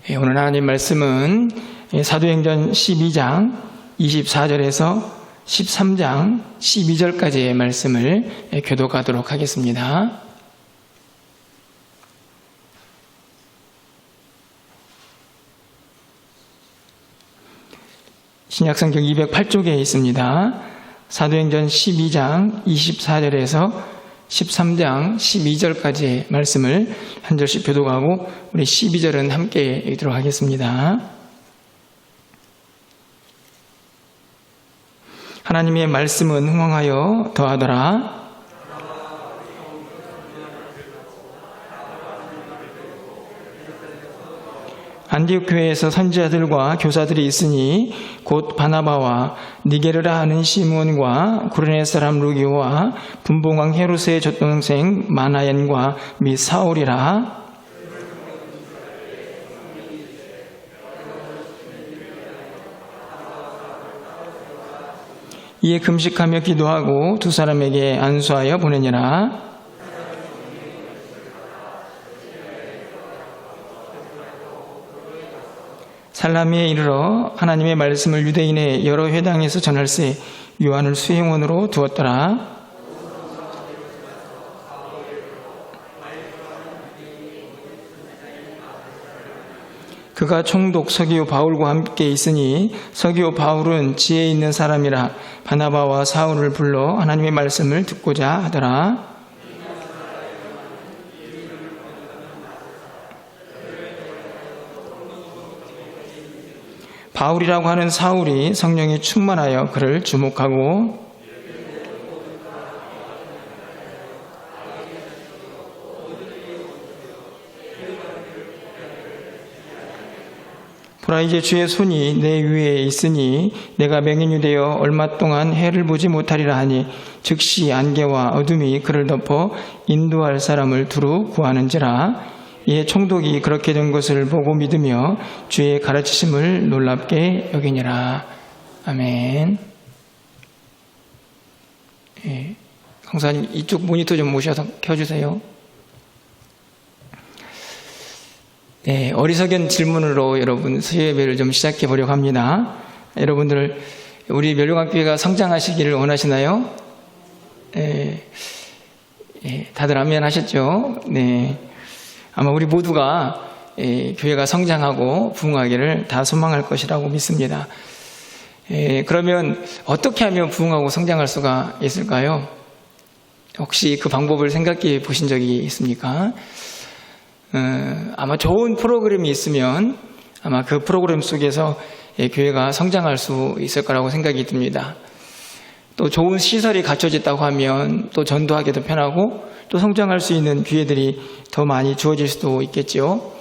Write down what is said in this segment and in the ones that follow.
오늘 하나님 말씀은 사도행전 12장 24절에서 13장 12절까지의 말씀을 교독하도록 하겠습니다. 신약성경 208쪽에 있습니다. 사도행전 12장 24절에서 13장 12절까지의 말씀을 한 절씩 교독하고 우리 12절은 함께 읽도록 하겠습니다. 하나님의 말씀은 흥왕하여 더하더라. 안디옥 교회에서 선지자들과 교사들이 있으니 곧 바나바와 니게르라 하는 시므온과 구레네 사람 루기오와 분봉왕 헤롯의 젖동생 마나엔과 및 사울이라. 이에 금식하며 기도하고 두 사람에게 안수하여 보내니라. 살라미에 이르러 하나님의 말씀을 유대인의 여러 회당에서 전할세 요한을 수행원으로 두었더라. 그가 총독 서기오 바울과 함께 있으니 서기오 바울은 지혜 있는 사람이라 바나바와 사울을 불러 하나님의 말씀을 듣고자 하더라. 바울이라고 하는 사울이 성령이 충만하여 그를 주목하고 보라, 이제 주의 손이 내 위에 있으니 내가 맹인이 되어 얼마 동안 해를 보지 못하리라 하니 즉시 안개와 어둠이 그를 덮어 인도할 사람을 두루 구하는지라. 이에 총독이 그렇게 된 것을 보고 믿으며 주의 가르치심을 놀랍게 여기니라. 아멘. 강사님, 이쪽 모니터 좀 모셔서 켜주세요. 네, 어리석은 질문으로 여러분 수요예배를 좀 시작해 보려고 합니다. 여러분들, 우리 멸류관교회가 성장하시기를 원하시나요? 다들 아멘 하셨죠? 네. 아마 우리 모두가 교회가 성장하고 부흥하기를 다 소망할 것이라고 믿습니다. 그러면 어떻게 하면 부흥하고 성장할 수가 있을까요? 혹시 그 방법을 생각해 보신 적이 있습니까? 아마 좋은 프로그램이 있으면 아마 그 프로그램 속에서 교회가 성장할 수 있을 거라고 생각이 듭니다. 또 좋은 시설이 갖춰졌다고 하면 또 전도하기도 편하고 또 성장할 수 있는 기회들이 더 많이 주어질 수도 있겠죠.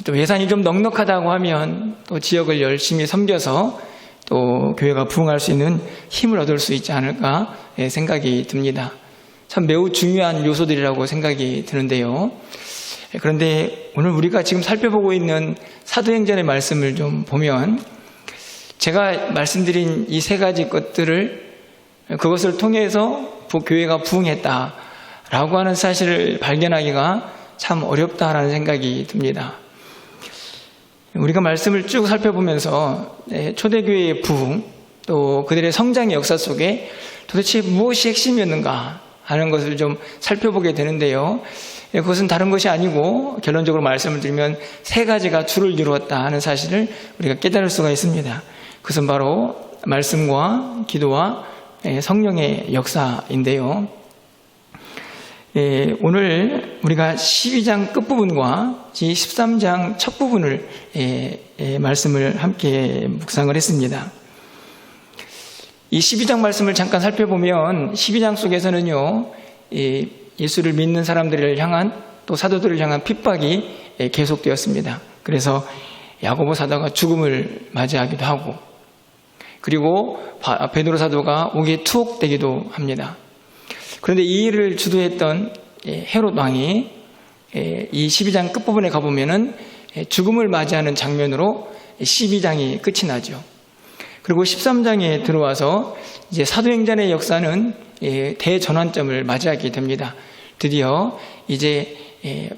또 예산이 좀 넉넉하다고 하면 또 지역을 열심히 섬겨서 또 교회가 부흥할 수 있는 힘을 얻을 수 있지 않을까 생각이 듭니다. 참 매우 중요한 요소들이라고 생각이 드는데요. 그런데 오늘 우리가 지금 살펴보고 있는 사도행전의 말씀을 좀 보면 제가 말씀드린 이 세 가지 것들을 그것을 통해서 교회가 부흥했다라고 하는 사실을 발견하기가 참 어렵다라는 생각이 듭니다. 우리가 말씀을 쭉 살펴보면서 초대교회의 부흥, 또 그들의 성장의 역사 속에 도대체 무엇이 핵심이었는가 하는 것을 좀 살펴보게 되는데요. 그것은 다른 것이 아니고 결론적으로 말씀을 드리면 세 가지가 주를 이루었다 하는 사실을 우리가 깨달을 수가 있습니다. 그것은 바로 말씀과 기도와 성령의 역사인데요. 오늘 우리가 12장 끝부분과 13장 첫 부분을 말씀을 함께 묵상을 했습니다. 이 12장 말씀을 잠깐 살펴보면 12장 속에서는요, 예수를 믿는 사람들을 향한 또 사도들을 향한 핍박이 계속되었습니다. 그래서 야고보 사도가 죽음을 맞이하기도 하고 그리고 베드로 사도가 옥에 투옥되기도 합니다. 그런데 이 일을 주도했던 헤롯 왕이 이 12장 끝부분에 가보면은 죽음을 맞이하는 장면으로 12장이 끝이 나죠. 그리고 13장에 들어와서 이제 사도행전의 역사는 대전환점을 맞이하게 됩니다. 드디어 이제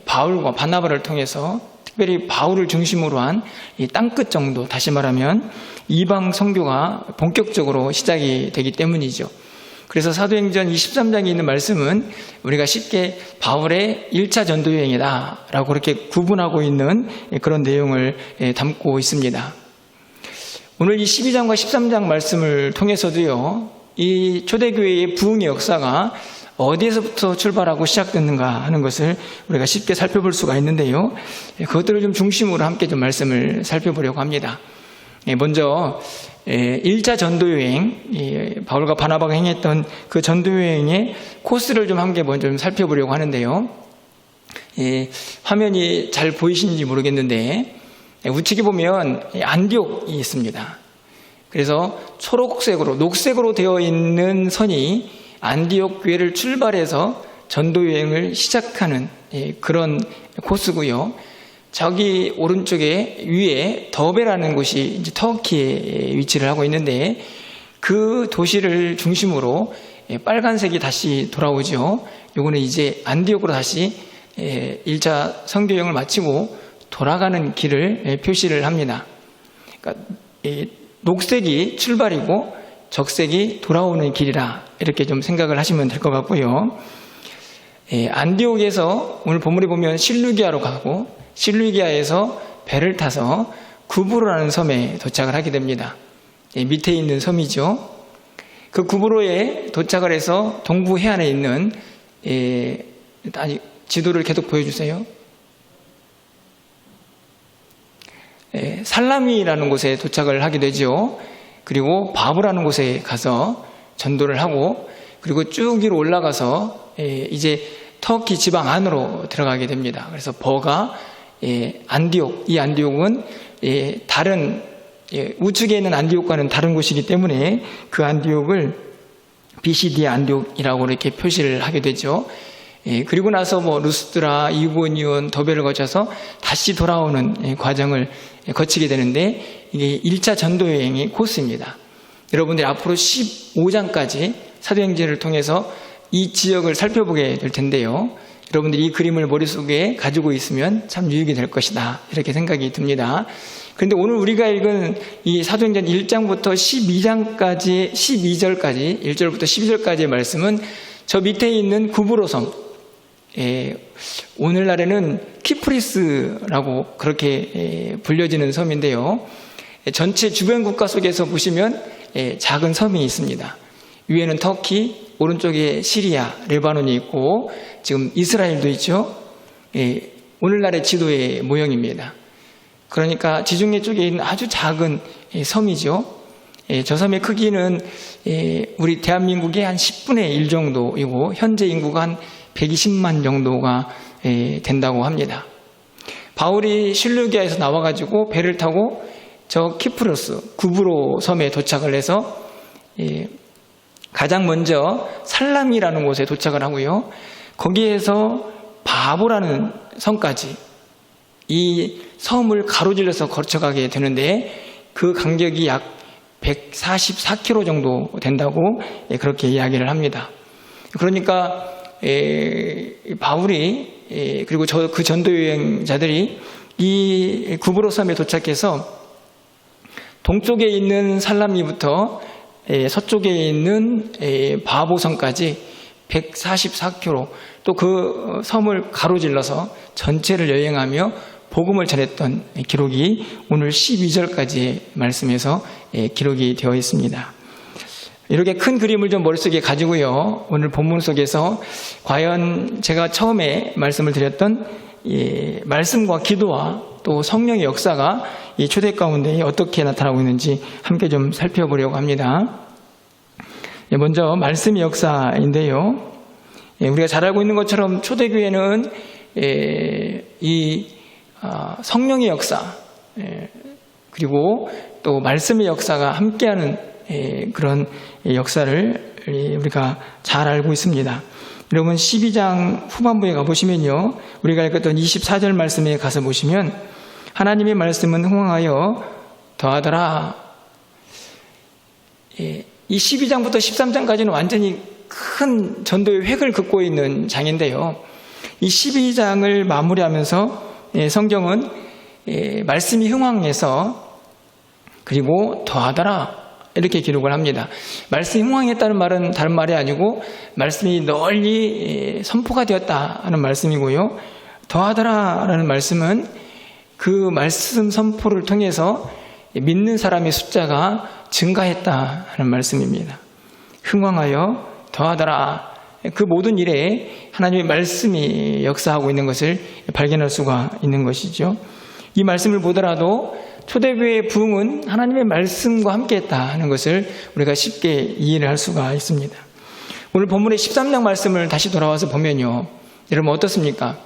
바울과 바나바를 통해서 특별히 바울을 중심으로 한 이 땅끝 정도, 다시 말하면 이방 선교가 본격적으로 시작이 되기 때문이죠. 그래서 사도행전 23장에 있는 말씀은 우리가 쉽게 바울의 1차 전도 여행이다 라고 그렇게 구분하고 있는 그런 내용을 담고 있습니다. 오늘 이 12장과 13장 말씀을 통해서도요, 이 초대교회의 부흥의 역사가 어디에서부터 출발하고 시작됐는가 하는 것을 우리가 쉽게 살펴볼 수가 있는데요. 그것들을 좀 중심으로 함께 좀 말씀을 살펴보려고 합니다. 먼저 1차 전도여행, 바울과 바나바가 행했던 그 전도여행의 코스를 좀 함께 먼저 좀 살펴보려고 하는데요. 화면이 잘 보이시는지 모르겠는데 우측에 보면 안디옥이 있습니다. 그래서 초록색으로, 녹색으로 되어 있는 선이 안디옥 교회를 출발해서 전도여행을 시작하는 그런 코스고요. 저기 오른쪽에 위에 더베라는 곳이 이제 터키에 위치를 하고 있는데 그 도시를 중심으로 빨간색이 다시 돌아오죠. 요거는 이제 안디옥으로 다시 1차 선교여행을 마치고 돌아가는 길을 표시를 합니다. 그러니까 녹색이 출발이고 적색이 돌아오는 길이라 이렇게 좀 생각을 하시면 될 것 같고요. 안디옥에서 오늘 본문에 보면 실루기아로 가고 실루기아에서 배를 타서 구브로라는 섬에 도착을 하게 됩니다. 밑에 있는 섬이죠. 그 구브로에 도착을 해서 동부 해안에 있는 지도를 계속 보여주세요. 살라미라는 곳에 도착을 하게 되죠. 그리고 바브라는 곳에 가서 전도를 하고 그리고 쭉 위로 올라가서 이제 터키 지방 안으로 들어가게 됩니다. 그래서 버가 안디옥, 이 안디옥은 다른 우측에 있는 안디옥과는 다른 곳이기 때문에 그 안디옥을 비시디아 안디옥이라고 이렇게 표시를 하게 되죠. 그리고 나서 뭐 루스드라, 이고니온, 더베를 거쳐서 다시 돌아오는 과정을 거치게 되는데 이게 1차 전도여행의 코스입니다. 여러분들이 앞으로 15장까지 사도행전을 통해서 이 지역을 살펴보게 될 텐데요. 여러분들이 이 그림을 머릿속에 가지고 있으면 참 유익이 될 것이다 이렇게 생각이 듭니다. 그런데 오늘 우리가 읽은 이 사도행전 1장부터 12장까지 12절까지 1절부터 12절까지의 말씀은 저 밑에 있는 구브로섬, 오늘날에는 키프리스라고 그렇게 불려지는 섬인데요. 전체 주변 국가 속에서 보시면 작은 섬이 있습니다. 위에는 터키, 오른쪽에 시리아, 레바논이 있고 지금 이스라엘도 있죠. 오늘날의 지도의 모형입니다. 그러니까 지중해 쪽에 있는 아주 작은 섬이죠. 저 섬의 크기는 우리 대한민국의 한 10분의 1 정도이고 현재 인구가 한 120만 정도가 된다고 합니다. 바울이 실루기아에서 나와가지고 배를 타고 저 키프로스, 구브로 섬에 도착을 해서 가장 먼저 살람이라는 곳에 도착을 하고요. 거기에서 바보라는 섬까지 이 섬을 가로질러서 거쳐가게 되는데 그 간격이 약 144km 정도 된다고 그렇게 이야기를 합니다. 그러니까 바울이 그리고 그 전도 여행자들이 이 구브로 섬에 도착해서 동쪽에 있는 살라미부터 서쪽에 있는 바보섬까지 144km 또 그 섬을 가로질러서 전체를 여행하며 복음을 전했던 기록이 오늘 12절까지의 말씀에서 기록이 되어 있습니다. 이렇게 큰 그림을 좀 머릿속에 가지고요. 오늘 본문 속에서 과연 제가 처음에 말씀을 드렸던 말씀과 기도와 또 성령의 역사가 이 초대 가운데 어떻게 나타나고 있는지 함께 좀 살펴보려고 합니다. 먼저 말씀의 역사인데요. 우리가 잘 알고 있는 것처럼 초대교회는 이 성령의 역사 그리고 또 말씀의 역사가 함께하는 그런 역사를 우리가 잘 알고 있습니다. 여러분 12장 후반부에 가보시면요. 우리가 읽었던 24절 말씀에 가서 보시면 하나님의 말씀은 흥황하여 더하더라. 이 12장부터 13장까지는 완전히 큰 전도의 획을 긋고 있는 장인데요. 이 12장을 마무리하면서 성경은 말씀이 흥황해서 그리고 더하더라 이렇게 기록을 합니다. 말씀이 흥황했다는 말은 다른 말이 아니고 말씀이 널리 선포가 되었다 하는 말씀이고요. 더하더라라는 말씀은 그 말씀 선포를 통해서 믿는 사람의 숫자가 증가했다 하는 말씀입니다. 흥황하여 더하더라. 그 모든 일에 하나님의 말씀이 역사하고 있는 것을 발견할 수가 있는 것이죠. 이 말씀을 보더라도 초대교회의 부흥은 하나님의 말씀과 함께했다 하는 것을 우리가 쉽게 이해를 할 수가 있습니다. 오늘 본문의 13장 말씀을 다시 돌아와서 보면요, 여러분 어떻습니까?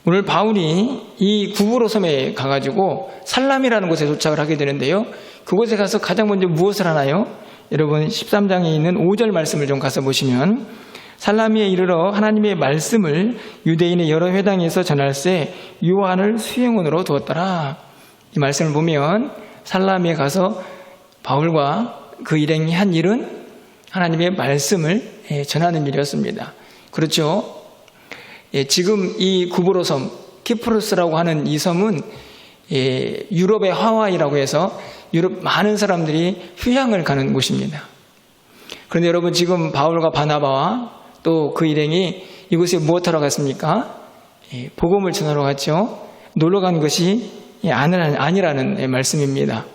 오늘 바울이 이 구브로 섬에 가가지고 살람이라는 곳에 도착을 하게 되는데요, 그곳에 가서 가장 먼저 무엇을 하나요? 여러분 13장에 있는 5절 말씀을 좀 가서 보시면, 살라미에 이르러 하나님의 말씀을 유대인의 여러 회당에서 전할세 요한을 수행원으로 두었더라. 이 말씀을 보면 살라미에 가서 바울과 그 일행이 한 일은 하나님의 말씀을 전하는 일이었습니다. 그렇죠? 지금 이 구브로 섬, 키프로스라고 하는 이 섬은 유럽의 하와이라고 해서 유럽 많은 사람들이 휴양을 가는 곳입니다. 그런데 여러분, 지금 바울과 바나바와 또 그 일행이 이곳에 무엇하러 갔습니까? 복음을 전하러 갔죠. 놀러 간 것이 아니라는 말씀입니다.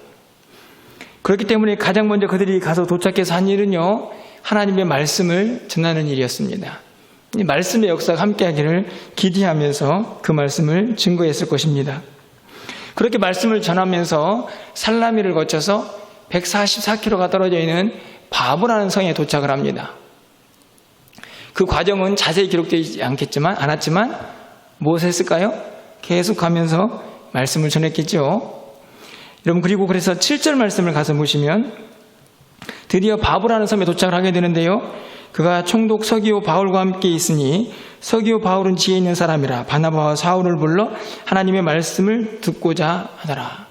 그렇기 때문에 가장 먼저 그들이 가서 도착해서 한 일은요, 하나님의 말씀을 전하는 일이었습니다. 이 말씀의 역사가 함께하기를 기대하면서 그 말씀을 증거했을 것입니다. 그렇게 말씀을 전하면서 살라미를 거쳐서 144km가 떨어져 있는 바브라는 성에 도착을 합니다. 그 과정은 자세히 기록되지 않았지만 무엇을 했을까요? 계속 가면서 말씀을 전했겠죠. 여러분, 그리고 그래서 7절 말씀을 가서 보시면 드디어 바브라는 섬에 도착을 하게 되는데요, 그가 총독 서기오 바울과 함께 있으니 서기오 바울은 지혜 있는 사람이라 바나바와 사울을 불러 하나님의 말씀을 듣고자 하더라.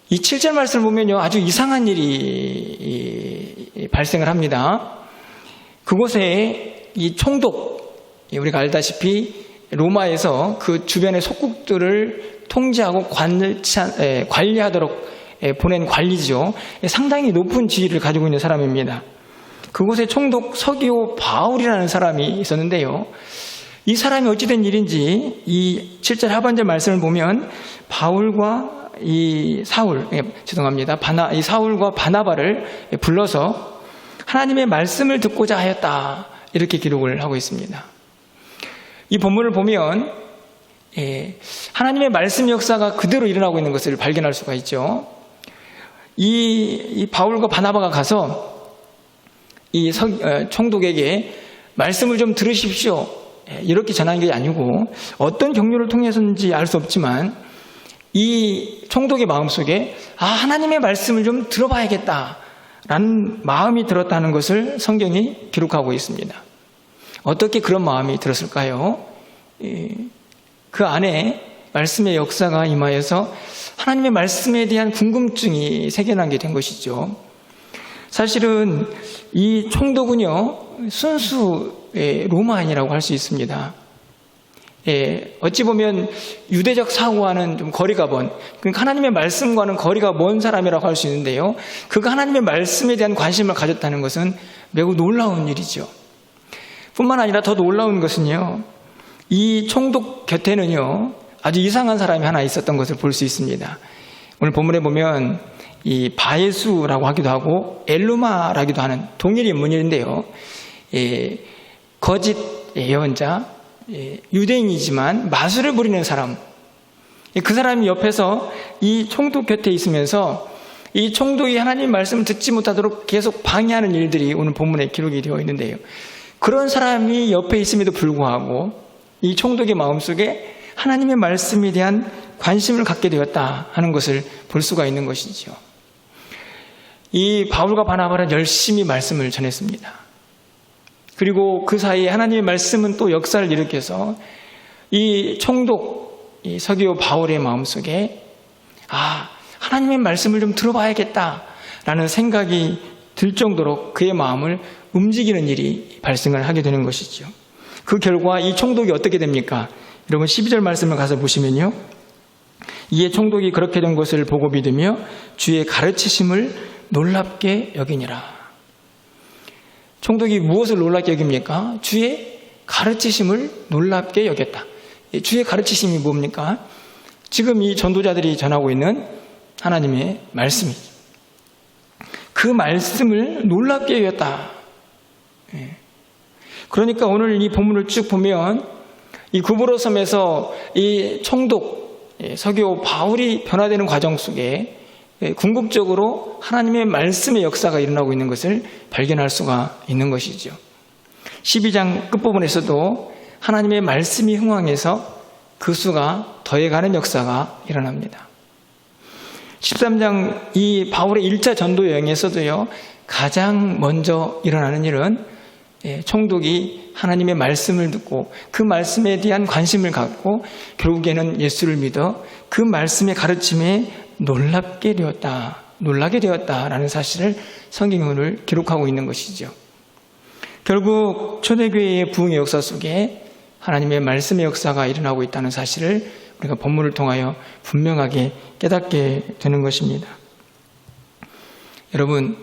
이 7절 말씀을 보면요, 아주 이상한 일이 발생을 합니다. 그곳에 이 총독, 우리가 알다시피 로마에서 그 주변의 속국들을 통제하고 관리하도록 보낸 관리죠. 상당히 높은 지위를 가지고 있는 사람입니다. 그곳에 총독 서기오 바울이라는 사람이 있었는데요, 이 사람이 어찌된 일인지 이 7절 하반절 말씀을 보면 바울과 이 사울과 바나바를 불러서 하나님의 말씀을 듣고자 하였다, 이렇게 기록을 하고 있습니다. 이 본문을 보면 하나님의 말씀 역사가 그대로 일어나고 있는 것을 발견할 수가 있죠. 이 바울과 바나바가 가서 이 총독에게 말씀을 좀 들으십시오, 이렇게 전한 게 아니고 어떤 경로를 통해서인지 알 수 없지만 이 총독의 마음속에 하나님의 말씀을 좀 들어봐야겠다라는 마음이 들었다는 것을 성경이 기록하고 있습니다. 어떻게 그런 마음이 들었을까요? 그 안에 말씀의 역사가 임하여서 하나님의 말씀에 대한 궁금증이 생겨나게 된 것이죠. 사실은 이 총독은요, 순수의 로마인이라고 할 수 있습니다. 어찌 보면 유대적 사고와는 좀 거리가 먼, 그러니까 하나님의 말씀과는 거리가 먼 사람이라고 할 수 있는데요, 그가 하나님의 말씀에 대한 관심을 가졌다는 것은 매우 놀라운 일이죠. 뿐만 아니라 더 놀라운 것은요, 이 총독 곁에는요, 아주 이상한 사람이 하나 있었던 것을 볼 수 있습니다. 오늘 본문에 보면 이 바예수라고 하기도 하고 엘루마라기도 하는 동일 인물인데요, 거짓 예언자, 유대인이지만 마술을 부리는 사람, 그 사람이 옆에서 이 총독 곁에 있으면서 이 총독이 하나님 말씀을 듣지 못하도록 계속 방해하는 일들이 오늘 본문에 기록이 되어 있는데요, 그런 사람이 옆에 있음에도 불구하고 이 총독의 마음속에 하나님의 말씀에 대한 관심을 갖게 되었다 하는 것을 볼 수가 있는 것이죠. 이 바울과 바나바는 열심히 말씀을 전했습니다. 그리고 그 사이에 하나님의 말씀은 또 역사를 일으켜서 이 총독, 이 서기오 바울의 마음속에 하나님의 말씀을 좀 들어봐야겠다라는 생각이 들 정도로 그의 마음을 움직이는 일이 발생을 하게 되는 것이죠. 그 결과 이 총독이 어떻게 됩니까? 여러분 12절 말씀을 가서 보시면요. 이에 총독이 그렇게 된 것을 보고 믿으며 주의 가르치심을 놀랍게 여기니라. 총독이 무엇을 놀랍게 여깁니까? 주의 가르치심을 놀랍게 여겼다. 주의 가르치심이 뭡니까? 지금 이 전도자들이 전하고 있는 하나님의 말씀이죠. 그 말씀을 놀랍게 여겼다. 그러니까 오늘 이 본문을 쭉 보면 이 구브로 섬에서 이 총독 서기오 바울이 변화되는 과정 속에 궁극적으로 하나님의 말씀의 역사가 일어나고 있는 것을 발견할 수가 있는 것이죠. 12장 끝부분에서도 하나님의 말씀이 흥황해서 그 수가 더해가는 역사가 일어납니다. 13장 이 바울의 1차 전도 여행에서도요, 가장 먼저 일어나는 일은 총독이 하나님의 말씀을 듣고 그 말씀에 대한 관심을 갖고 결국에는 예수를 믿어 그 말씀의 가르침에 놀랍게 되었다라는 사실을 성경은 기록하고 있는 것이죠. 결국 초대교회의 부흥의 역사 속에 하나님의 말씀의 역사가 일어나고 있다는 사실을 우리가 본문을 통하여 분명하게 깨닫게 되는 것입니다. 여러분,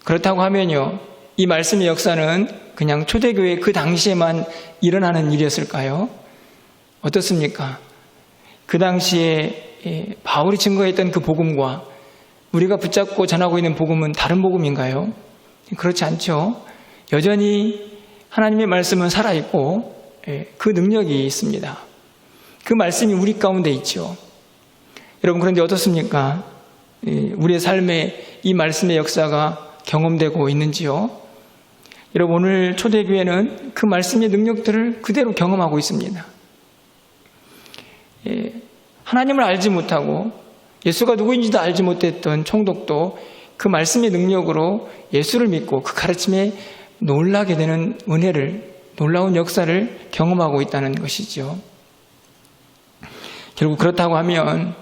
그렇다고 하면요, 이 말씀의 역사는 그냥 초대교회 그 당시에만 일어나는 일이었을까요? 어떻습니까? 그 당시에 바울이 증거했던 그 복음과 우리가 붙잡고 전하고 있는 복음은 다른 복음인가요? 그렇지 않죠. 여전히 하나님의 말씀은 살아있고 그 능력이 있습니다. 그 말씀이 우리 가운데 있죠. 여러분, 그런데 어떻습니까? 우리의 삶에 이 말씀의 역사가 경험되고 있는지요? 여러분, 오늘 초대교회는 그 말씀의 능력들을 그대로 경험하고 있습니다. 하나님을 알지 못하고 예수가 누구인지도 알지 못했던 총독도 그 말씀의 능력으로 예수를 믿고 그 가르침에 놀라게 되는 은혜를, 놀라운 역사를 경험하고 있다는 것이죠. 결국 그렇다고 하면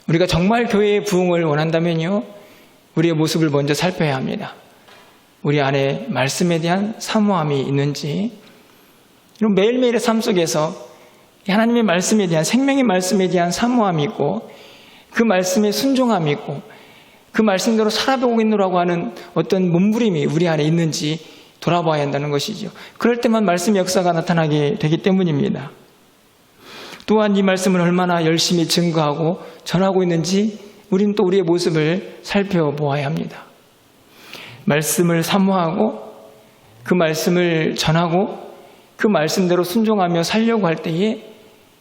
우리가 정말 교회의 부흥을 원한다면요, 우리의 모습을 먼저 살펴야 합니다. 우리 안에 말씀에 대한 사모함이 있는지, 매일매일의 삶 속에서 하나님의 말씀에 대한, 생명의 말씀에 대한 사모함이 있고 그 말씀에 순종함이 있고 그 말씀대로 살아보고 있노라고 하는 어떤 몸부림이 우리 안에 있는지 돌아봐야 한다는 것이죠. 그럴 때만 말씀의 역사가 나타나게 되기 때문입니다. 또한 이 말씀을 얼마나 열심히 증거하고 전하고 있는지 우리는 또 우리의 모습을 살펴보아야 합니다. 말씀을 사모하고 그 말씀을 전하고 그 말씀대로 순종하며 살려고 할 때에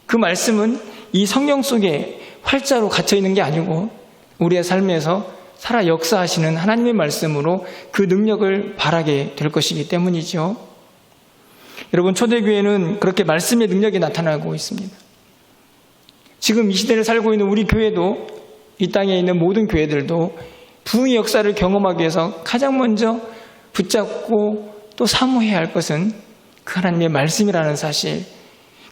그 말씀은 이 성경 속에 활자로 갇혀 있는 게 아니고 우리의 삶에서 살아 역사하시는 하나님의 말씀으로 그 능력을 발하게 될 것이기 때문이죠. 여러분, 초대교회는 그렇게 말씀의 능력이 나타나고 있습니다. 지금 이 시대를 살고 있는 우리 교회도, 이 땅에 있는 모든 교회들도 부흥의 역사를 경험하기 위해서 가장 먼저 붙잡고 또 사모해야 할 것은 그 하나님의 말씀이라는 사실,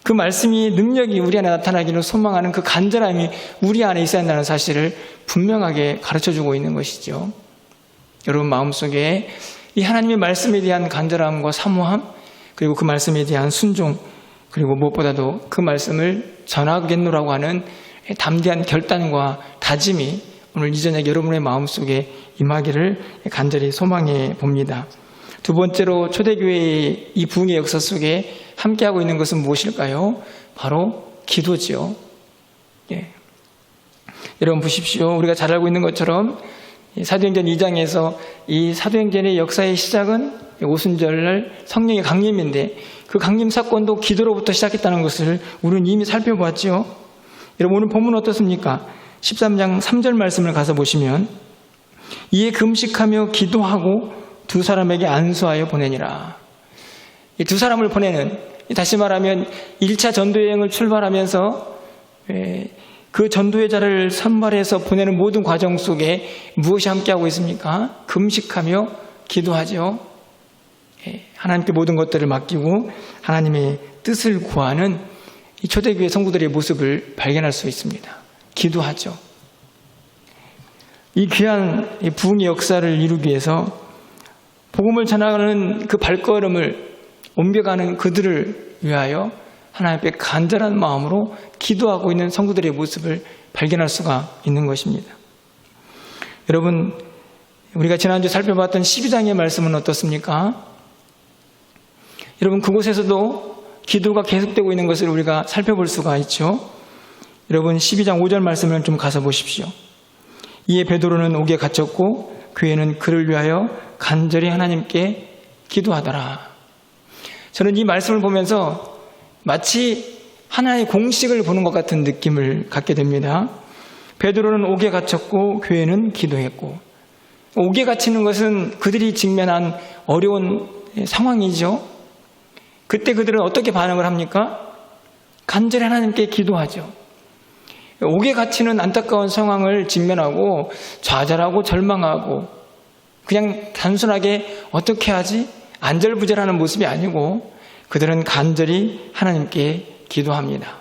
그 말씀이 능력이 우리 안에 나타나기를 소망하는 그 간절함이 우리 안에 있어야 한다는 사실을 분명하게 가르쳐주고 있는 것이죠. 여러분 마음속에 이 하나님의 말씀에 대한 간절함과 사모함, 그리고 그 말씀에 대한 순종, 그리고 무엇보다도 그 말씀을 전하겠노라고 하는 담대한 결단과 다짐이 오늘 이 저녁 여러분의 마음속에 임하기를 간절히 소망해 봅니다. 두 번째로 초대교회의 이 부흥의 역사 속에 함께하고 있는 것은 무엇일까요? 바로 기도죠. 여러분 보십시오. 우리가 잘 알고 있는 것처럼 사도행전 2장에서 이 사도행전의 역사의 시작은 오순절날 성령의 강림인데 그 강림 사건도 기도로부터 시작했다는 것을 우리는 이미 살펴보았죠. 여러분 오늘 본문 어떻습니까? 13장 3절 말씀을 가서 보시면 이에 금식하며 기도하고 두 사람에게 안수하여 보내니라. 이 두 사람을 보내는, 다시 말하면 1차 전도여행을 출발하면서 그 전도의 자를 선발해서 보내는 모든 과정 속에 무엇이 함께하고 있습니까? 금식하며 기도하죠. 하나님께 모든 것들을 맡기고 하나님의 뜻을 구하는 이 초대교회 성도들의 모습을 발견할 수 있습니다. 기도하죠. 이 귀한 부흥의 역사를 이루기 위해서 복음을 전하는 그 발걸음을 옮겨가는 그들을 위하여 하나님 앞에 간절한 마음으로 기도하고 있는 성도들의 모습을 발견할 수가 있는 것입니다. 여러분, 우리가 지난주 살펴봤던 12장의 말씀은 어떻습니까? 여러분, 그곳에서도 기도가 계속되고 있는 것을 우리가 살펴볼 수가 있죠. 여러분, 12장 5절 말씀을 좀 가서 보십시오. 이에 베드로는 옥에 갇혔고 교회는 그를 위하여 간절히 하나님께 기도하더라. 저는 이 말씀을 보면서 마치 하나의 공식을 보는 것 같은 느낌을 갖게 됩니다. 베드로는 옥에 갇혔고 교회는 기도했고, 옥에 갇히는 것은 그들이 직면한 어려운 상황이죠. 그때 그들은 어떻게 반응을 합니까? 간절히 하나님께 기도하죠. 옥에 갇히는 안타까운 상황을 직면하고 좌절하고 절망하고 그냥 단순하게 어떻게 하지? 안절부절하는 모습이 아니고 그들은 간절히 하나님께 기도합니다.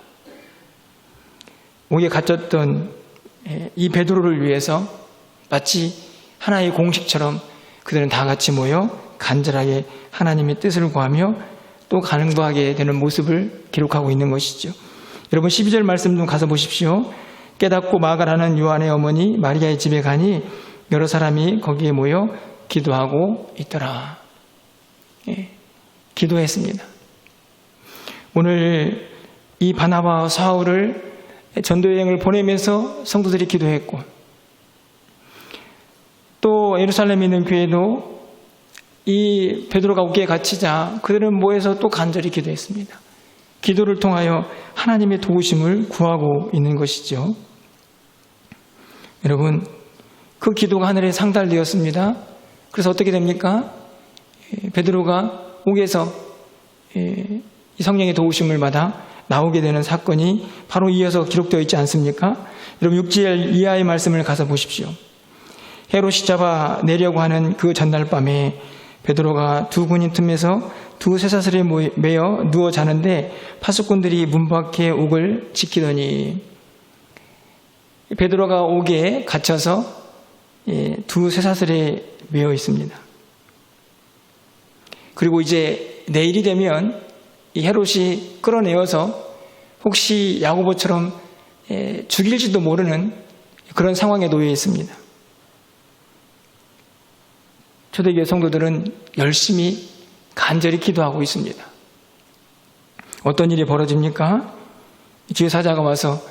옥에 갇혔던 이 베드로를 위해서 마치 하나의 공식처럼 그들은 다 같이 모여 간절하게 하나님의 뜻을 구하며 또 간구하게 되는 모습을 기록하고 있는 것이죠. 여러분, 12절 말씀 좀 가서 보십시오. 깨닫고 마가라는 요한의 어머니 마리아의 집에 가니 여러 사람이 거기에 모여 기도하고 있더라. 기도했습니다. 오늘 이 바나바와 사울을 전도여행을 보내면서 성도들이 기도했고, 또 예루살렘에 있는 교회도 이 베드로가 옥에 갇히자 그들은 모여서 또 간절히 기도했습니다. 기도를 통하여 하나님의 도우심을 구하고 있는 것이죠. 여러분, 그 기도가 하늘에 상달되었습니다. 그래서 어떻게 됩니까? 베드로가 옥에서 이 성령의 도우심을 받아 나오게 되는 사건이 바로 이어서 기록되어 있지 않습니까? 여러분, 6절 이하의 말씀을 가서 보십시오. 헤롯이 잡아 내려고 하는 그 전날 밤에 베드로가 두 군인 틈에서 두 쇠사슬에 매여 누워 자는데 파수꾼들이 문 밖에 옥을 지키더니, 베드로가 옥에 갇혀서 두 쇠사슬에 매여 있습니다. 그리고 이제 내일이 되면 이 헤롯이 끌어내어서 혹시 야고보처럼 죽일지도 모르는 그런 상황에 놓여 있습니다. 초대교회 성도들은 열심히 간절히 기도하고 있습니다. 어떤 일이 벌어집니까? 주의 사자가 와서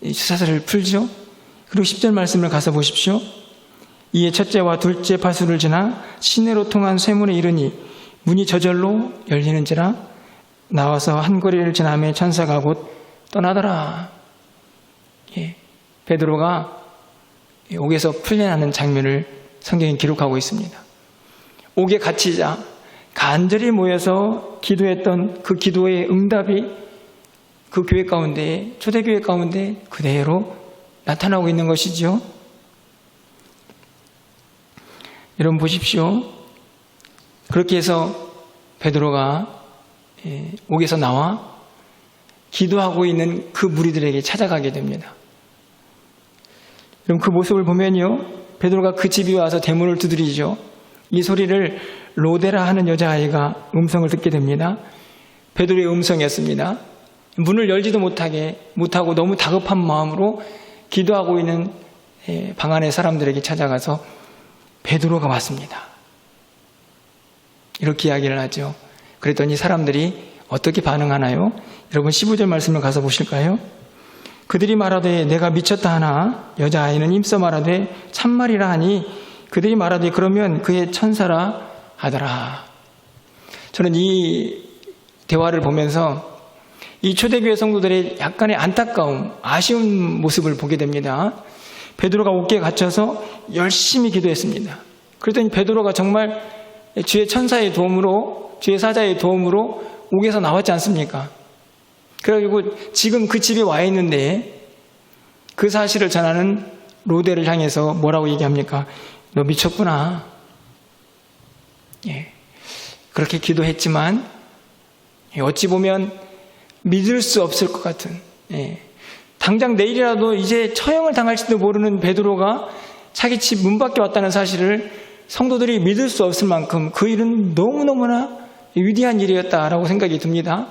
쇠사슬을 풀죠. 그리고 10절 말씀을 가서 보십시오. 이에 첫째와 둘째 파수를 지나 시내로 통한 쇠문에 이르니 문이 저절로 열리는지라 나와서 한 거리를 지나며 천사가 곧 떠나더라. 베드로가 옥에서 풀려나는 장면을 성경에 기록하고 있습니다. 옥에 갇히자 간절히 모여서 기도했던 그 기도의 응답이 그 교회 가운데, 초대교회 가운데 그대로 나타나고 있는 것이죠. 여러분 보십시오. 그렇게 해서 베드로가 옥에서 나와 기도하고 있는 그 무리들에게 찾아가게 됩니다. 여러분, 그 모습을 보면요, 베드로가 그 집에 와서 대문을 두드리죠. 이 소리를 로데라 하는 여자아이가 음성을 듣게 됩니다. 베드로의 음성이었습니다. 문을 열지도 못하고 너무 다급한 마음으로 기도하고 있는 방 안의 사람들에게 찾아가서 베드로가 왔습니다. 이렇게 이야기를 하죠. 그랬더니 사람들이 어떻게 반응하나요? 여러분, 15절 말씀을 가서 보실까요? 그들이 말하되 내가 미쳤다 하나 여자아이는 힘써 말하되 참말이라 하니 그들이 말하되 그러면 그의 천사라 하더라. 저는 이 대화를 보면서 이 초대교회 성도들의 약간의 안타까움, 아쉬운 모습을 보게 됩니다. 베드로가 옥에 갇혀서 열심히 기도했습니다. 그랬더니 베드로가 정말 주의 천사의 도움으로, 주의 사자의 도움으로 옥에서 나왔지 않습니까? 그리고 지금 그 집에 와 있는데 그 사실을 전하는 로데를 향해서 뭐라고 얘기합니까? 너 미쳤구나. 그렇게 기도했지만 어찌 보면 믿을 수 없을 것 같은, 당장 내일이라도 이제 처형을 당할지도 모르는 베드로가 자기 집 문 밖에 왔다는 사실을 성도들이 믿을 수 없을 만큼 그 일은 너무너무나 위대한 일이었다라고 생각이 듭니다.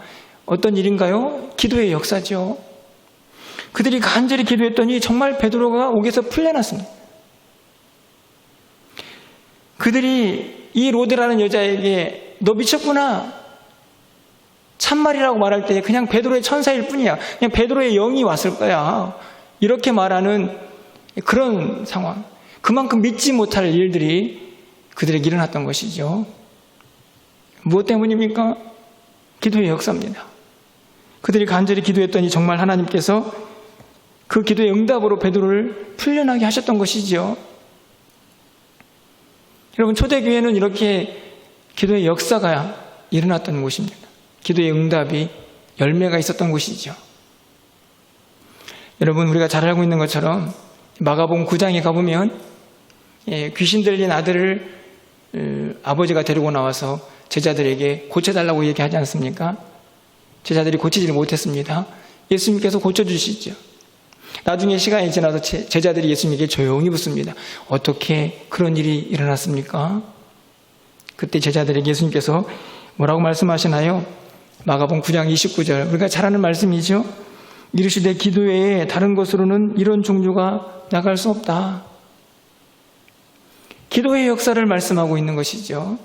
어떤 일인가요? 기도의 역사죠. 그들이 간절히 기도했더니 정말 베드로가 옥에서 풀려났습니다. 그들이 이 로드라는 여자에게 너 미쳤구나, 참말이라고 말할 때 그냥 베드로의 천사일 뿐이야, 그냥 베드로의 영이 왔을 거야, 이렇게 말하는 그런 상황, 그만큼 믿지 못할 일들이 그들에게 일어났던 것이죠. 무엇 때문입니까? 기도의 역사입니다. 그들이 간절히 기도했더니 정말 하나님께서 그 기도의 응답으로 베드로를 풀려나게 하셨던 것이죠. 여러분, 초대교회는 이렇게 기도의 역사가 일어났던 곳입니다. 기도의 응답이 열매가 있었던 곳이죠. 여러분, 우리가 잘 알고 있는 것처럼 마가복음 9장에 가보면 귀신 들린 아들을 아버지가 데리고 나와서 제자들에게 고쳐달라고 얘기하지 않습니까? 제자들이 고치지를 못했습니다. 예수님께서 고쳐주시죠. 나중에 시간이 지나서 제자들이 예수님에게 조용히 묻습니다. 어떻게 그런 일이 일어났습니까? 그때 제자들에게 예수님께서 뭐라고 말씀하시나요? 마가복음 9장 29절, 우리가 잘 아는 말씀이죠. 이르시되 기도 외에 다른 것으로는 이런 종류가 나갈 수 없다. 기도의 역사를 말씀하고 있는 것이죠.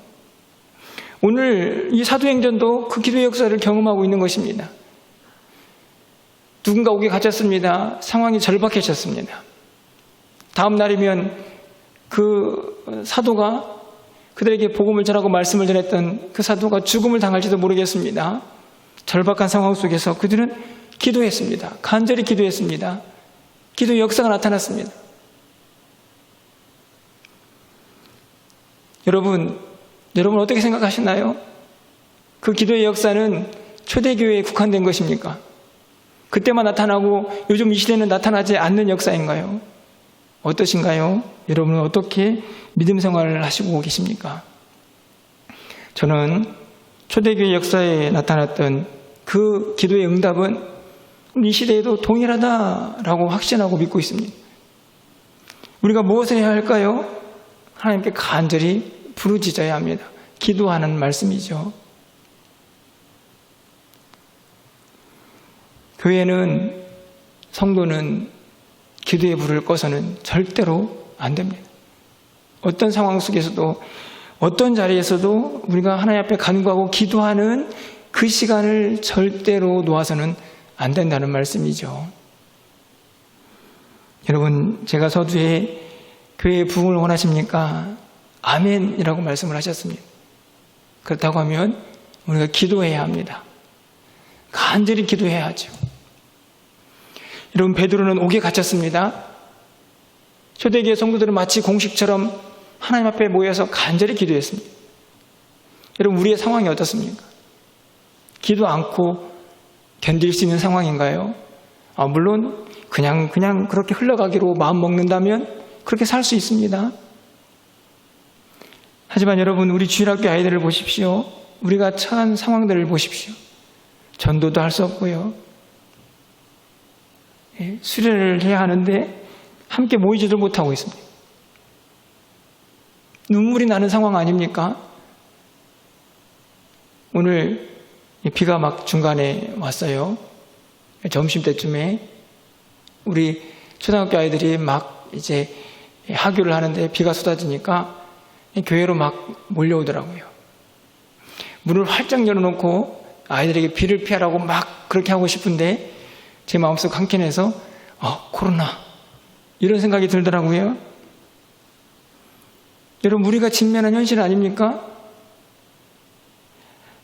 오늘 이 사도행전도 그 기도의 역사를 경험하고 있는 것입니다. 누군가 옥에 갇혔습니다. 상황이 절박해졌습니다. 다음 날이면 그 사도가, 그들에게 복음을 전하고 말씀을 전했던 그 사도가 죽음을 당할지도 모르겠습니다. 절박한 상황 속에서 그들은 기도했습니다. 간절히 기도했습니다. 기도의 역사가 나타났습니다. 여러분 어떻게 생각하시나요? 그 기도의 역사는 초대교회에 국한된 것입니까? 그때만 나타나고 요즘 이 시대는 나타나지 않는 역사인가요? 어떠신가요? 여러분은 어떻게 믿음 생활을 하시고 계십니까? 저는 초대교회 역사에 나타났던 그 기도의 응답은 이 시대에도 동일하다라고 확신하고 믿고 있습니다. 우리가 무엇을 해야 할까요? 하나님께 간절히 부르짖어야 합니다. 기도하는 말씀이죠. 교회는, 성도는 기도의 불을 꺼서는 절대로 안 됩니다. 어떤 상황 속에서도, 어떤 자리에서도 우리가 하나님 앞에 간구하고 기도하는 그 시간을 절대로 놓아서는 안 된다는 말씀이죠. 여러분, 제가 서두에 교회의 부흥을 원하십니까? 아멘이라고 말씀을 하셨습니다. 그렇다고 하면 우리가 기도해야 합니다. 간절히 기도해야 하죠. 여러분, 베드로는 옥에 갇혔습니다. 초대교회 성도들은 마치 공식처럼 하나님 앞에 모여서 간절히 기도했습니다. 여러분, 우리의 상황이 어떻습니까? 기도 않고 견딜 수 있는 상황인가요? 물론 그냥 그렇게 흘러가기로 마음 먹는다면 그렇게 살 수 있습니다. 하지만 여러분, 우리 주일학교 아이들을 보십시오. 우리가 처한 상황들을 보십시오. 전도도 할 수 없고요. 수련을 해야 하는데 함께 모이지도 못하고 있습니다. 눈물이 나는 상황 아닙니까? 오늘 비가 막 중간에 왔어요. 점심때쯤에 우리 초등학교 아이들이 막 이제 하교를 하는데 비가 쏟아지니까 교회로 막 몰려오더라고요. 문을 활짝 열어놓고 아이들에게 비를 피하라고 막 그렇게 하고 싶은데 제 마음속 한켠에서 코로나, 이런 생각이 들더라고요. 여러분, 우리가 직면한 현실 아닙니까?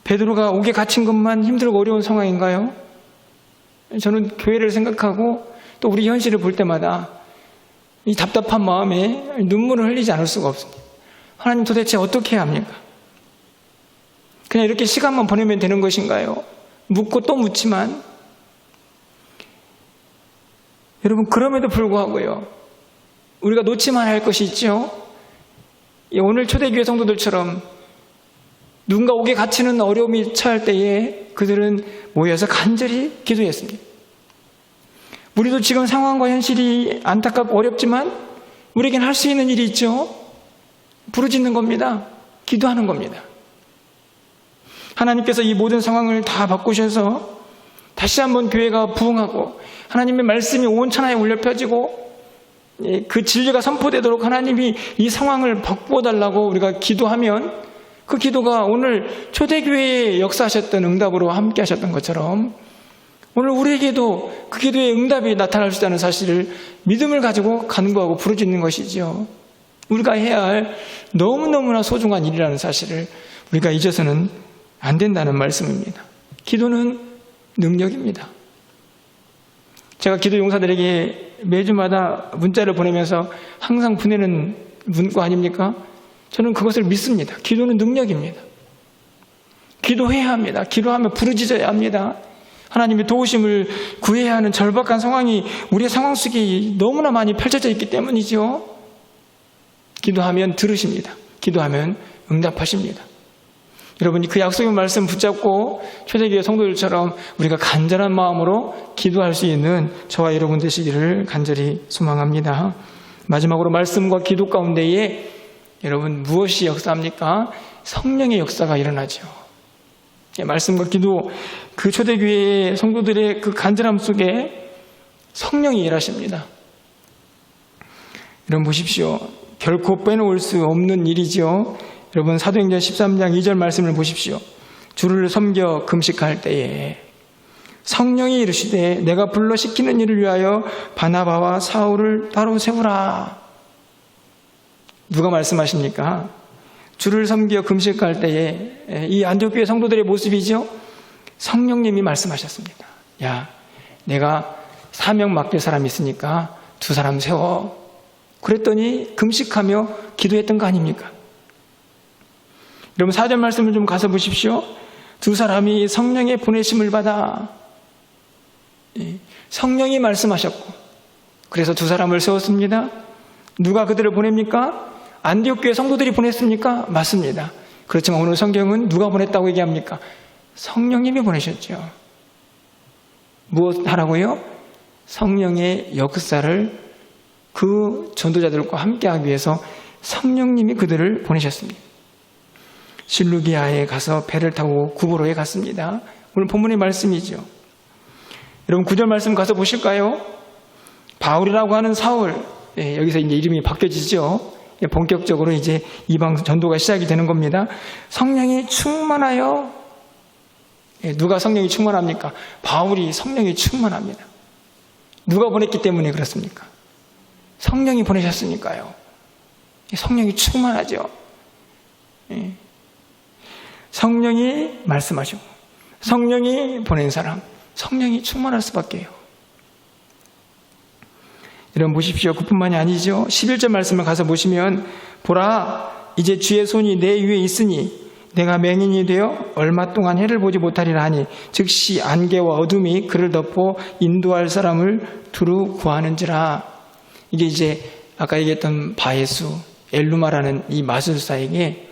베드로가 옥에 갇힌 것만 힘들고 어려운 상황인가요? 저는 교회를 생각하고 또 우리 현실을 볼 때마다 이 답답한 마음에 눈물을 흘리지 않을 수가 없습니다. 하나님, 도대체 어떻게 해야 합니까? 그냥 이렇게 시간만 보내면 되는 것인가요? 묻고 또 묻지만, 여러분, 그럼에도 불구하고요, 우리가 놓지 말아야 할 것이 있죠. 오늘 초대교회 성도들처럼 누군가 옥에 갇히는 어려움이 처할 때에 그들은 모여서 간절히 기도했습니다. 우리도 지금 상황과 현실이 안타깝고 어렵지만 우리에겐 할 수 있는 일이 있죠. 부르짖는 겁니다. 기도하는 겁니다. 하나님께서 이 모든 상황을 다 바꾸셔서 다시 한번 교회가 부흥하고 하나님의 말씀이 온 천하에 울려 펴지고 그 진리가 선포되도록 하나님이 이 상황을 바꾸어달라고 우리가 기도하면 그 기도가 오늘 초대교회에 역사하셨던 응답으로 함께 하셨던 것처럼 오늘 우리에게도 그 기도의 응답이 나타날 수 있다는 사실을 믿음을 가지고 간구하고 부르짖는 것이죠. 우리가 해야 할 너무너무나 소중한 일이라는 사실을 우리가 잊어서는 안 된다는 말씀입니다. 기도는 능력입니다. 제가 기도 용사들에게 매주마다 문자를 보내면서 항상 보내는 문구 아닙니까? 저는 그것을 믿습니다. 기도는 능력입니다. 기도해야 합니다. 기도하며 부르짖어야 합니다. 하나님의 도우심을 구해야 하는 절박한 상황이 우리의 상황 속에 너무나 많이 펼쳐져 있기 때문이죠. 기도하면 들으십니다. 기도하면 응답하십니다. 여러분이 그 약속의 말씀 붙잡고 초대교회 성도들처럼 우리가 간절한 마음으로 기도할 수 있는 저와 여러분 되시기를 간절히 소망합니다. 마지막으로 말씀과 기도 가운데에 여러분 무엇이 역사합니까? 성령의 역사가 일어나죠. 말씀과 기도, 그 초대교회의 성도들의 그 간절함 속에 성령이 일하십니다. 여러분 보십시오. 결코 빼놓을 수 없는 일이죠. 여러분 사도행전 13장 2절 말씀을 보십시오. 주를 섬겨 금식할 때에 성령이 이르시되 내가 불러 시키는 일을 위하여 바나바와 사울을 따로 세우라. 누가 말씀하십니까? 주를 섬겨 금식할 때에 이 안디옥교회 성도들의 모습이죠. 성령님이 말씀하셨습니다. 야, 내가 사명 맡길 사람이 있으니까 두 사람 세워. 그랬더니 금식하며 기도했던 거 아닙니까? 여러분 4절 말씀을 좀 가서 보십시오. 두 사람이 성령의 보내심을 받아 성령이 말씀하셨고 그래서 두 사람을 세웠습니다. 누가 그들을 보냅니까? 안디옥 교회 성도들이 보냈습니까? 맞습니다. 그렇지만 오늘 성경은 누가 보냈다고 얘기합니까? 성령님이 보내셨죠. 무엇 하라고요? 성령의 역사를 그 전도자들과 함께하기 위해서 성령님이 그들을 보내셨습니다. 실루기아에 가서 배를 타고 구브로에 갔습니다. 오늘 본문의 말씀이죠. 여러분 9절 말씀 가서 보실까요? 바울이라고 하는 사울, 여기서 이제 이름이 바뀌어지죠. 본격적으로 이제 이방 전도가 시작이 되는 겁니다. 성령이 충만하여, 누가 성령이 충만합니까? 바울이 성령이 충만합니다. 누가 보냈기 때문에 그렇습니까? 성령이 보내셨으니까요. 성령이 충만하죠. 성령이 말씀하시고 성령이 보낸 사람, 성령이 충만할 수밖에요. 여러분 보십시오. 그뿐만이 아니죠. 11절 말씀을 가서 보시면 보라 이제 주의 손이 내 위에 있으니 내가 맹인이 되어 얼마 동안 해를 보지 못하리라 하니 즉시 안개와 어둠이 그를 덮어 인도할 사람을 두루 구하는지라. 이게 이제 아까 얘기했던 바예수 엘루마라는 이 마술사에게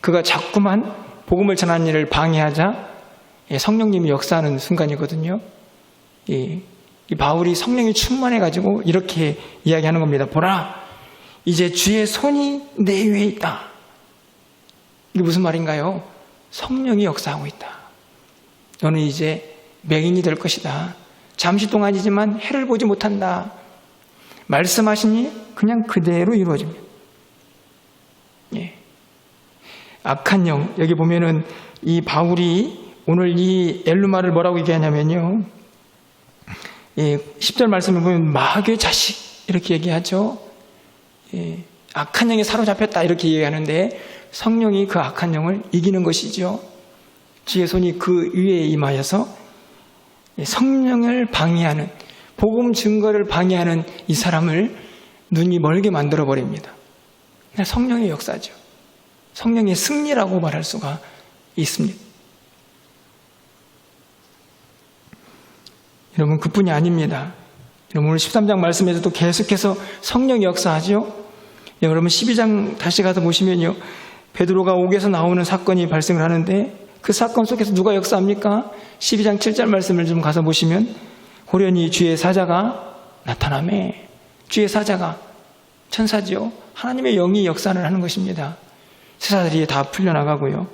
그가 자꾸만 복음을 전하는 일을 방해하자 성령님이 역사하는 순간이거든요. 이 바울이 성령이 충만해가지고 이렇게 이야기하는 겁니다. 보라, 이제 주의 손이 내 위에 있다. 이게 무슨 말인가요? 성령이 역사하고 있다. 너는 이제 맹인이 될 것이다. 잠시 동안이지만 해를 보지 못한다. 말씀하시니 그냥 그대로 이루어집니다. 악한 영, 여기 보면은 이 바울이 오늘 이 엘루마를 뭐라고 얘기하냐면요. 10절 말씀을 보면 마귀의 자식 이렇게 얘기하죠. 악한 영에 사로잡혔다 이렇게 얘기하는데 성령이 그 악한 영을 이기는 것이죠. 주의 손이 그 위에 임하여서 성령을 방해하는, 복음 증거를 방해하는 이 사람을 눈이 멀게 만들어 버립니다. 성령의 역사죠. 성령의 승리라고 말할 수가 있습니다. 여러분 그뿐이 아닙니다. 여러분 오늘 13장 말씀에서도 계속해서 성령이 역사하죠. 여러분 12장 다시 가서 보시면요. 베드로가 옥에서 나오는 사건이 발생을 하는데 그 사건 속에서 누가 역사합니까? 12장 7절 말씀을 좀 가서 보시면 호련히 주의 사자가 나타나매, 주의 사자가 천사죠. 하나님의 영이 역사를 하는 것입니다. 세사들이 다 풀려나가고요.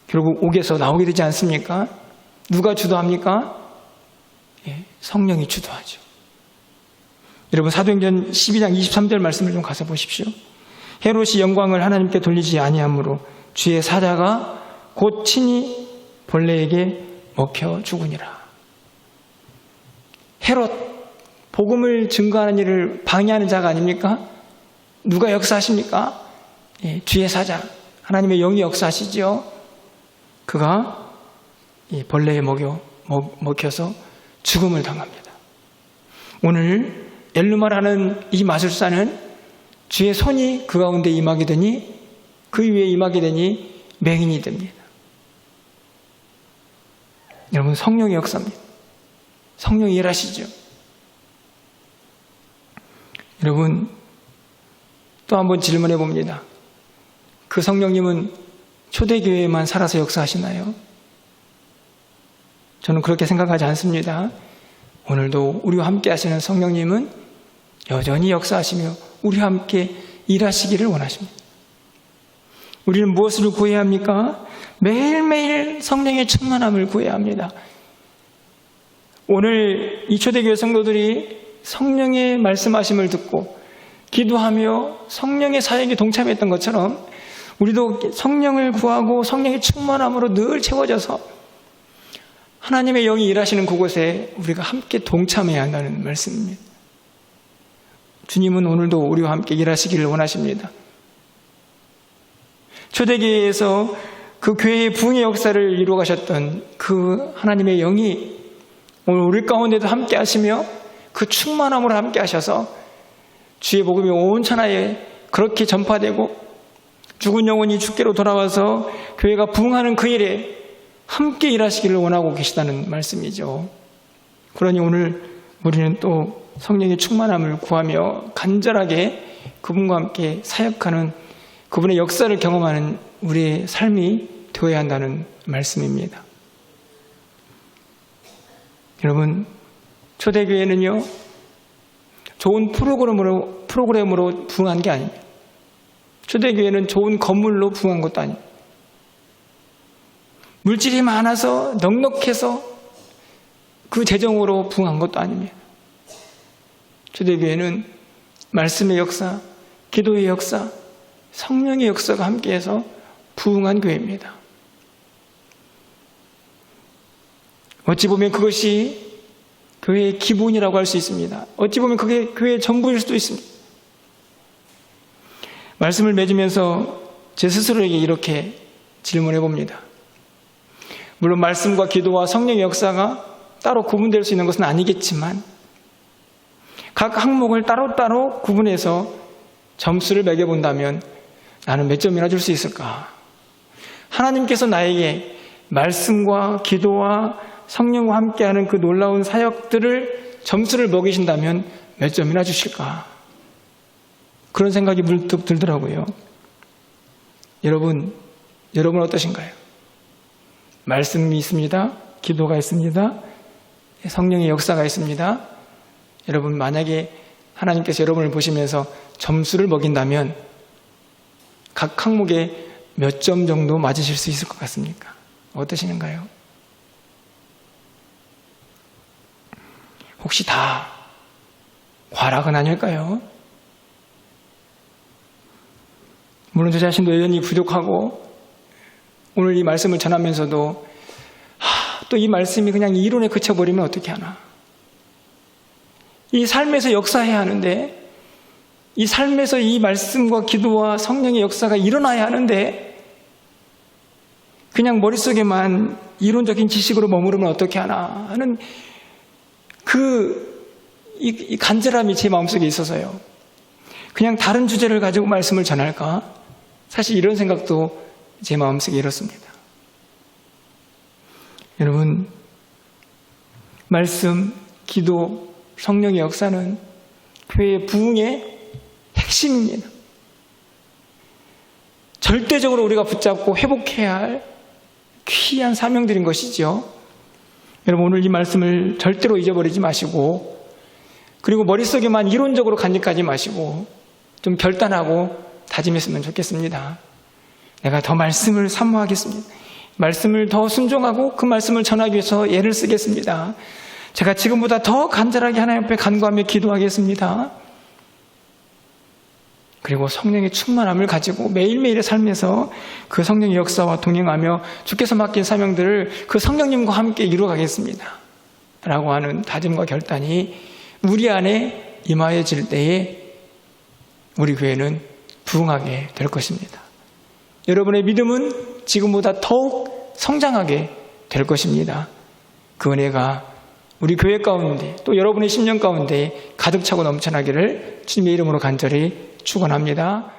결국 옥에서 나오게 되지 않습니까? 누가 주도합니까? 성령이 주도하죠. 여러분 사도행전 12장 23절 말씀을 좀 가서 보십시오. 헤롯이 영광을 하나님께 돌리지 아니하므로 주의 사자가 곧 친히 벌레에게 먹혀 죽으니라. 헤롯, 복음을 증거하는 일을 방해하는 자가 아닙니까? 누가 역사하십니까? 주의 사자, 하나님의 영이 역사하시죠. 그가 벌레에 먹혀서 죽음을 당합니다. 오늘 엘루마라는 이 마술사는 주의 손이 그 가운데 임하게 되니, 그 위에 임하게 되니 맹인이 됩니다. 여러분, 성령의 역사입니다. 성령이 일하시죠. 여러분, 또 한번 질문해 봅니다. 그 성령님은 초대교회에만 살아서 역사하시나요? 저는 그렇게 생각하지 않습니다. 오늘도 우리와 함께 하시는 성령님은 여전히 역사하시며 우리와 함께 일하시기를 원하십니다. 우리는 무엇을 구해야 합니까? 매일매일 성령의 충만함을 구해야 합니다. 오늘 이 초대교회 성도들이 성령의 말씀하심을 듣고 기도하며 성령의 사역에 동참했던 것처럼 우리도 성령을 구하고 성령의 충만함으로 늘 채워져서 하나님의 영이 일하시는 그곳에 우리가 함께 동참해야 한다는 말씀입니다. 주님은 오늘도 우리와 함께 일하시기를 원하십니다. 초대교회에서 그 교회의 부흥의 역사를 이루어 가셨던 그 하나님의 영이 오늘 우리 가운데도 함께 하시며 그 충만함으로 함께 하셔서 주의 복음이 온 천하에 그렇게 전파되고 죽은 영혼이 주께로 돌아와서 교회가 부흥하는 그 일에 함께 일하시기를 원하고 계시다는 말씀이죠. 그러니 오늘 우리는 또 성령의 충만함을 구하며 간절하게 그분과 함께 사역하는 그분의 역사를 경험하는 우리의 삶이 되어야 한다는 말씀입니다. 여러분, 초대교회는요, 좋은 프로그램으로 부흥한 게 아닙니다. 초대교회는 좋은 건물로 부흥한 것도 아닙니다. 물질이 많아서 넉넉해서 그 재정으로 부흥한 것도 아닙니다. 초대교회는 말씀의 역사, 기도의 역사, 성령의 역사가 함께해서 부흥한 교회입니다. 어찌 보면 그것이 교회의 기본이라고 할 수 있습니다. 어찌 보면 그게 교회의 전부일 수도 있습니다. 말씀을 맺으면서 제 스스로에게 이렇게 질문해 봅니다. 물론 말씀과 기도와 성령의 역사가 따로 구분될 수 있는 것은 아니겠지만 각 항목을 따로따로 구분해서 점수를 매겨본다면 나는 몇 점이나 줄 수 있을까? 하나님께서 나에게 말씀과 기도와 성령과 함께하는 그 놀라운 사역들을 점수를 먹이신다면 몇 점이나 주실까? 그런 생각이 문득 들더라고요. 여러분 어떠신가요? 말씀이 있습니다. 기도가 있습니다. 성령의 역사가 있습니다. 여러분, 만약에 하나님께서 여러분을 보시면서 점수를 먹인다면 각 항목에 몇 점 정도 맞으실 수 있을 것 같습니까? 어떠시는가요? 혹시 다 과락은 아닐까요? 물론 저 자신도 여전히 부족하고 오늘 이 말씀을 전하면서도 또 이 말씀이 그냥 이론에 그쳐버리면 어떻게 하나. 이 삶에서 역사해야 하는데, 이 삶에서 이 말씀과 기도와 성령의 역사가 일어나야 하는데 그냥 머릿속에만 이론적인 지식으로 머무르면 어떻게 하나 하는 이 간절함이 제 마음속에 있어서요. 그냥 다른 주제를 가지고 말씀을 전할까? 사실 이런 생각도 제 마음속에 이렇습니다. 여러분, 말씀, 기도, 성령의 역사는 교회의 부흥의 핵심입니다. 절대적으로 우리가 붙잡고 회복해야 할 귀한 사명들인 것이죠. 여러분, 오늘 이 말씀을 절대로 잊어버리지 마시고, 그리고 머릿속에만 이론적으로 간직하지 마시고 좀 결단하고 다짐했으면 좋겠습니다. 내가 더 말씀을 사모하겠습니다. 말씀을 더 순종하고 그 말씀을 전하기 위해서 애를 쓰겠습니다. 제가 지금보다 더 간절하게 하나님 앞에 간구하며 기도하겠습니다. 그리고 성령의 충만함을 가지고 매일매일의 삶에서 그 성령의 역사와 동행하며 주께서 맡긴 사명들을 그 성령님과 함께 이루어가겠습니다. 라고 하는 다짐과 결단이 우리 안에 임하여질 때에 우리 교회는 부흥하게 될 것입니다. 여러분의 믿음은 지금보다 더욱 성장하게 될 것입니다. 그 은혜가 우리 교회 가운데 또 여러분의 심령 가운데 가득 차고 넘쳐나기를 주님의 이름으로 간절히 축원합니다.